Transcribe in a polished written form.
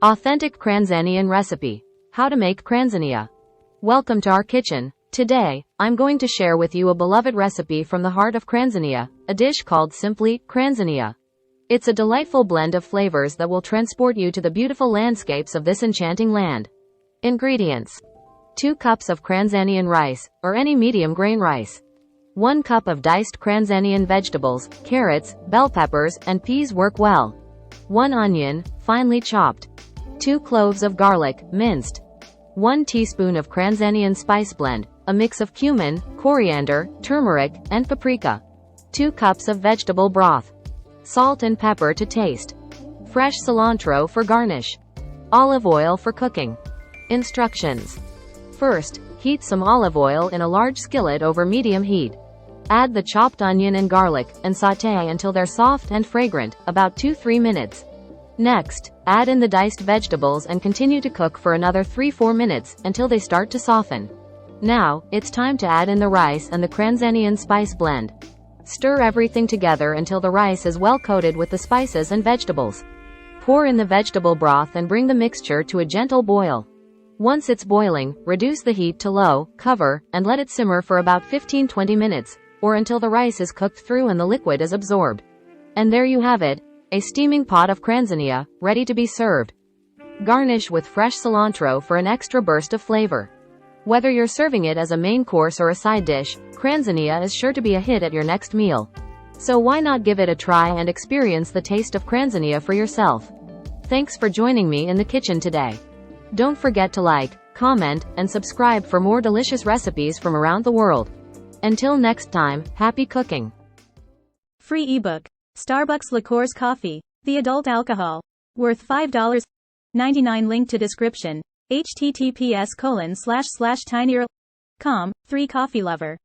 Authentic Cranzanian recipe. How to make Cranzania. Welcome to our kitchen. Today, I'm going to share with you a beloved recipe from the heart of Cranzania, a dish called simply Cranzania. It's a delightful blend of flavors that will transport you to the beautiful landscapes of this enchanting land. Ingredients: 2 cups of Cranzanian rice, or any medium grain rice. 1 cup of diced Cranzanian vegetables, carrots, bell peppers, and peas work well. 1 onion, finely chopped. 2 cloves of garlic, minced. 1 teaspoon of Cranzanian spice blend, a mix of cumin, coriander, turmeric, and paprika. 2 cups of vegetable broth. Salt and pepper to taste. Fresh cilantro for garnish. Olive oil for cooking. Instructions. First, heat some olive oil in a large skillet over medium heat. Add the chopped onion and garlic, and sauté until they're soft and fragrant, about 2-3 minutes. Next, add in the diced vegetables and continue to cook for another 3-4 minutes, until they start to soften. Now, it's time to add in the rice and the Cranzanian spice blend. Stir everything together until the rice is well coated with the spices and vegetables. Pour in the vegetable broth and bring the mixture to a gentle boil. Once it's boiling, reduce the heat to low, cover, and let it simmer for about 15-20 minutes, or until the rice is cooked through and the liquid is absorbed. And there you have it, a steaming pot of Cranzania, ready to be served. Garnish with fresh cilantro for an extra burst of flavor. Whether you're serving it as a main course or a side dish, Cranzania is sure to be a hit at your next meal. So why not give it a try and experience the taste of Cranzania for yourself? Thanks for joining me in the kitchen today. Don't forget to like, comment, and subscribe for more delicious recipes from around the world. Until next time, happy cooking. Free ebook. Starbucks Liqueurs Coffee. The adult alcohol. Worth $5.99. Link to description. https://tinyurl.com. 3 Coffee Lover.